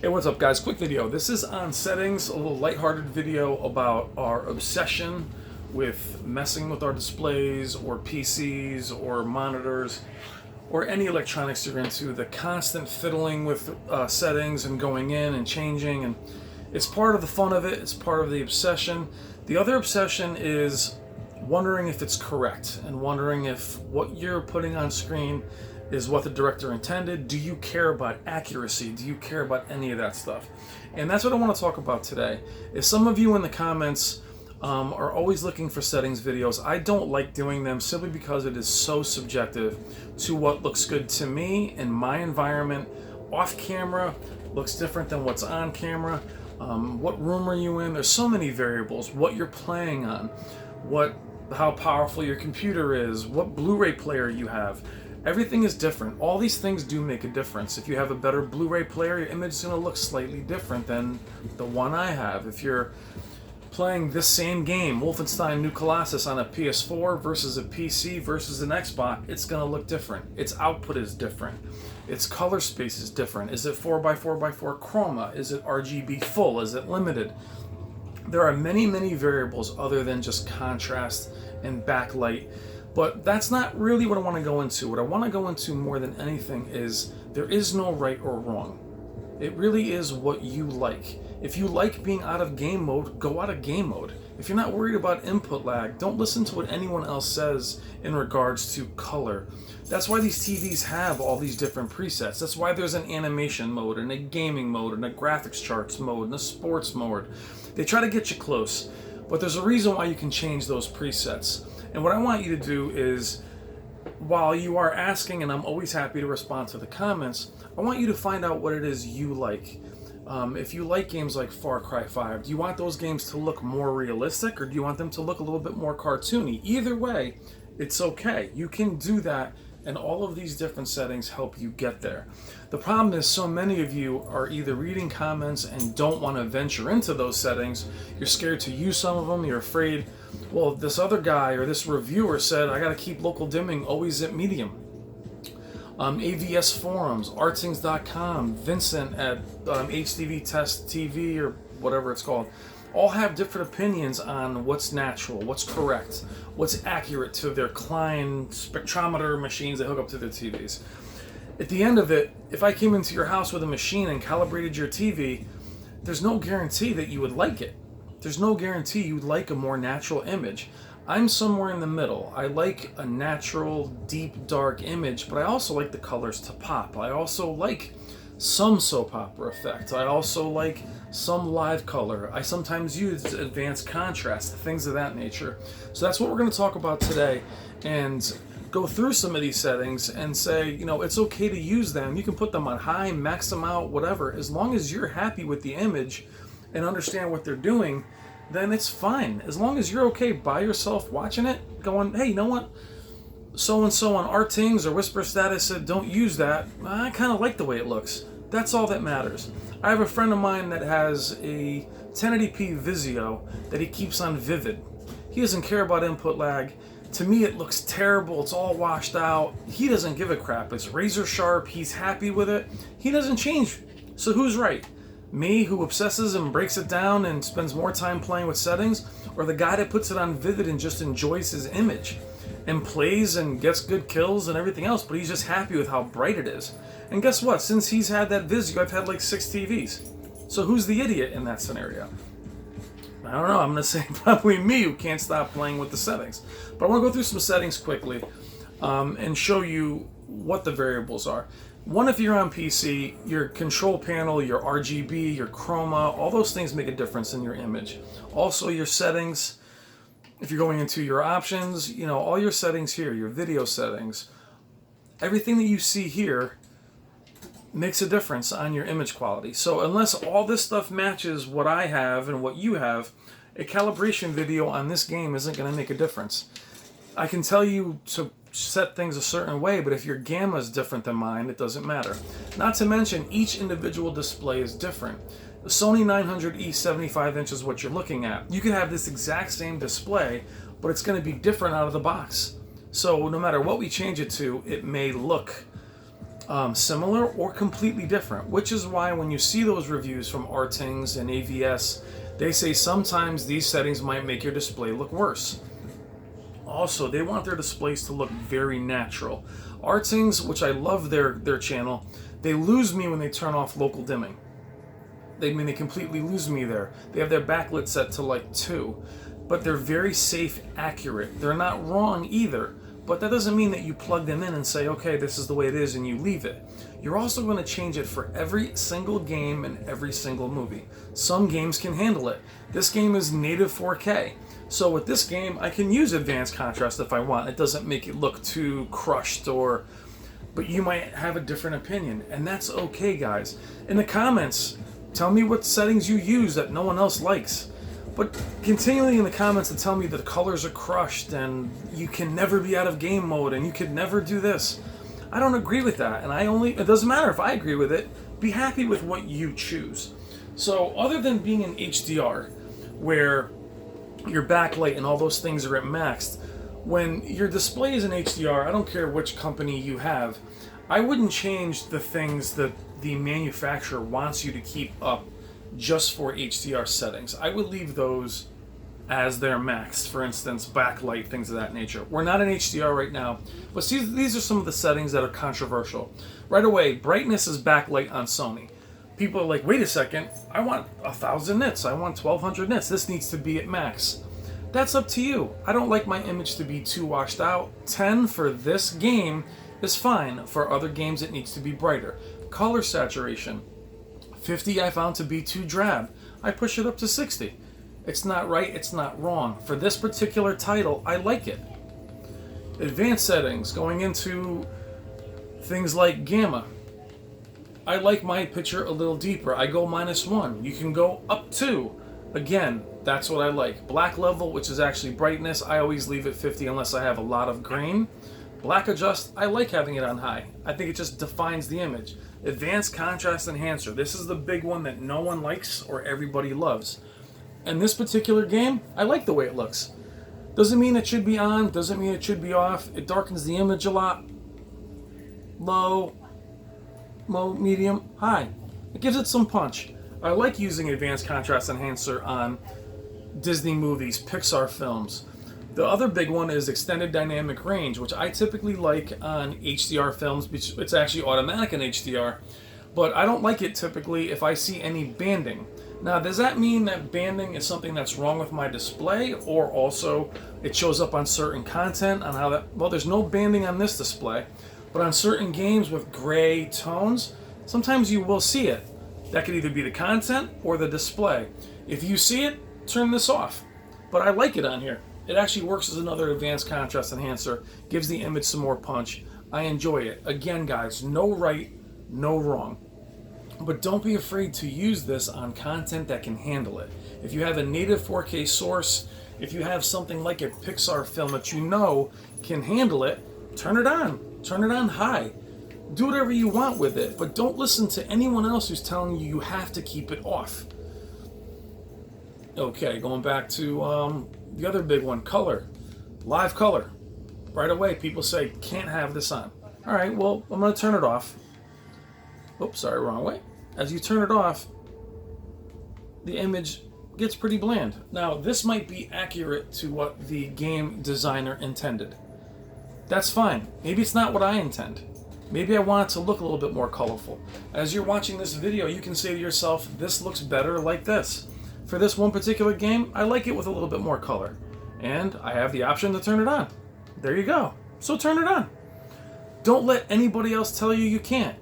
Hey, what's up guys? Quick video. This is on settings, a little lighthearted video about our obsession with messing with our displays or PCs or monitors or any electronics you're into, the constant fiddling with settings and going in and changing, and it's part of the fun of it, it's part of the obsession. The other obsession is wondering if it's correct and wondering if what you're putting on screen is what the director intended. Do you care about accuracy? Do you care about any of that stuff? And that's what I want to talk about today. Is some of you in the comments are always looking for settings videos. I don't like doing them simply because it is so subjective to what looks good to me in my environment. Off camera looks different than what's on camera. What room are you in? There's so many variables. What you're playing on, how powerful your computer is, what Blu-ray player you have. Everything is different. All these things do make a difference. If you have a better Blu-ray player, your image is going to look slightly different than the one I have. If you're playing this same game, Wolfenstein New Colossus, on a PS4 versus a PC versus an Xbox, it's going to look different. Its output is different. Its color space is different. Is it 4x4x4 chroma? Is it RGB full? Is it limited? There are many, many variables other than just contrast and backlight. But that's not really what I want to go into. What I want to go into more than anything is there is no right or wrong. It really is what you like. If you like being out of game mode, go out of game mode. If you're not worried about input lag, don't listen to what anyone else says in regards to color. That's why these TVs have all these different presets. That's why there's an animation mode and a gaming mode and a graphics charts mode and a sports mode. They try to get you close, but there's a reason why you can change those presets. And what I want you to do is, while you are asking, and I'm always happy to respond to the comments, I want you to find out what it is you like. If you like games like Far Cry 5, do you want those games to look more realistic, or do you want them to look a little bit more cartoony? Either way, it's okay. You can do that, and all of these different settings help you get there. The problem is so many of you are either reading comments and don't want to venture into those settings. You're scared to use some of them. You're afraid, well, this other guy or this reviewer said I got to keep local dimming always at medium. AVS forums, artings.com, Vincent at HDV Test TV or whatever it's called, all have different opinions on what's natural, what's correct, what's accurate to their Klein spectrometer machines they hook up to their TVs. At the end of it, if I came into your house with a machine and calibrated your TV, there's no guarantee that you would like it. There's no guarantee you'd like a more natural image. I'm somewhere in the middle. I like a natural, deep, dark image, but I also like the colors to pop. I also like some soap opera effect. I also like some live color. I sometimes use advanced contrast, things of that nature. So that's what we're going to talk about today, and go through some of these settings and say, you know, it's okay to use them. You can put them on high, max them out, whatever. As long as you're happy with the image and understand what they're doing, then it's fine. As long as you're okay by yourself watching it, going, hey, you know what? So-and-so on Artings or Whisper Status said don't use that. I kind of like the way it looks. That's all that matters. I have a friend of mine that has a 1080p Vizio that he keeps on Vivid. He doesn't care about input lag. To me, it looks terrible. It's all washed out. He doesn't give a crap. It's razor sharp. He's happy with it. He doesn't change. So who's right? Me, who obsesses and breaks it down and spends more time playing with settings, or the guy that puts it on Vivid and just enjoys his image and plays and gets good kills and everything else, but he's just happy with how bright it is? And guess what? Since he's had that Vizio, I've had like 6 TVs. So who's the idiot in that scenario? I don't know. I'm going to say probably me, who can't stop playing with the settings. But I want to go through some settings quickly and show you what the variables are. One, if you're on PC, your control panel, your RGB, your chroma, all those things make a difference in your image. Also, your settings, if you're going into your options, you know, all your settings here, your video settings, everything that you see here makes a difference on your image quality. So unless all this stuff matches what I have and what you have, a calibration video on this game isn't going to make a difference. I can tell you to set things a certain way, but if your gamma is different than mine, it doesn't matter. Not to mention, each individual display is different. The Sony 900E 75 inch is what you're looking at. You can have this exact same display, but it's going to be different out of the box. So no matter what we change it to, it may look similar or completely different, which is why when you see those reviews from Artings and AVS, they say sometimes these settings might make your display look worse. Also, they want their displays to look very natural. Artings, which I love their channel, they lose me when they turn off local dimming. They completely lose me there. They have their backlit set to like 2, but they're very safe, accurate. They're not wrong either, but that doesn't mean that you plug them in and say, okay, this is the way it is, and you leave it. You're also going to change it for every single game and every single movie. Some games can handle it. This game is native 4K. So with this game, I can use advanced contrast if I want. It doesn't make it look too crushed but you might have a different opinion, and that's okay, guys. In the comments, tell me what settings you use that no one else likes. But continually in the comments to tell me that the colors are crushed and you can never be out of game mode and you could never do this. I don't agree with that, and it doesn't matter if I agree with it. Be happy with what you choose. So other than being in HDR, where your backlight and all those things are at max, when your display is in HDR, I don't care which company you have, I wouldn't change the things that the manufacturer wants you to keep up just for HDR settings. I would leave those as their max. For instance, backlight, things of that nature. We're not in HDR right now, but see, these are some of the settings that are controversial. Right away, brightness is backlight on Sony. People are like, wait a second, I want 1,000 nits, I want 1,200 nits, this needs to be at max. That's up to you. I don't like my image to be too washed out. 10 for this game is fine. For other games, it needs to be brighter. Color saturation, 50 I found to be too drab. I push it up to 60. It's not right, it's not wrong. For this particular title, I like it. Advanced settings, going into things like gamma. I like my picture a little deeper. I go -1. You can go up 2. Again, that's what I like. Black level, which is actually brightness, I always leave it 50 unless I have a lot of grain. Black adjust, I like having it on high. I think it just defines the image. Advanced contrast enhancer. This is the big one that no one likes or everybody loves. And this particular game, I like the way it looks. Doesn't mean it should be on, doesn't mean it should be off. It darkens the image a lot. Low, medium, high. It gives it some punch. I like using advanced contrast enhancer on Disney movies, Pixar films. The other big one is extended dynamic range, which I typically like on HDR films. It's actually automatic in HDR, but I don't like it typically if I see any banding. Now, does that mean that banding is something that's wrong with my display, or also it shows up on certain content on how that? Well, there's no banding on this display, but on certain games with gray tones, sometimes you will see it. That could either be the content or the display. If you see it, turn this off. But I like it on here. It actually works as another advanced contrast enhancer, gives the image some more punch. I enjoy it. Again, guys, no right, no wrong. But don't be afraid to use this on content that can handle it. If you have a native 4K source, if you have something like a Pixar film that you know can handle it, turn it on. Turn it on high. Do whatever you want with it, but don't listen to anyone else who's telling you you have to keep it off. Okay, going back to the other big one, color. Live color. Right away, people say, can't have this on. All right, well, I'm going to turn it off. Oops, sorry, wrong way. As you turn it off, the image gets pretty bland. Now, this might be accurate to what the game designer intended. That's fine. Maybe it's not what I intend. Maybe I want it to look a little bit more colorful. As you're watching this video, you can say to yourself, this looks better like this. For this one particular game, I like it with a little bit more color. And I have the option to turn it on. There you go. So turn it on. Don't let anybody else tell you you can't.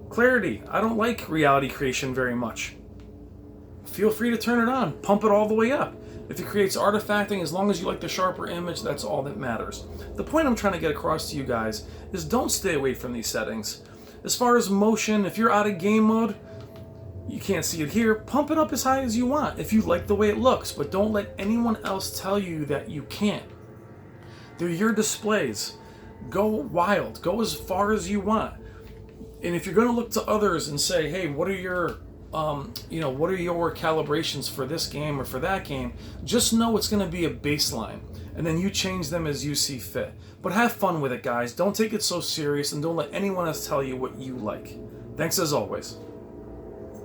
Clarity. I don't like reality creation very much. Feel free to turn it on. Pump it all the way up. If it creates artifacting, as long as you like the sharper image, that's all that matters. The point I'm trying to get across to you guys is don't stay away from these settings. As far as motion, if you're out of game mode, you can't see it here, pump it up as high as you want if you like the way it looks, but don't let anyone else tell you that you can't. They're your displays. Go wild. Go as far as you want. And if you're going to look to others and say, hey, what are your what are your calibrations for this game or for that game. Just know it's going to be a baseline, and then you change them as you see fit. But have fun with it, guys. Don't take it so serious, and don't let anyone else tell you what you like. Thanks as always.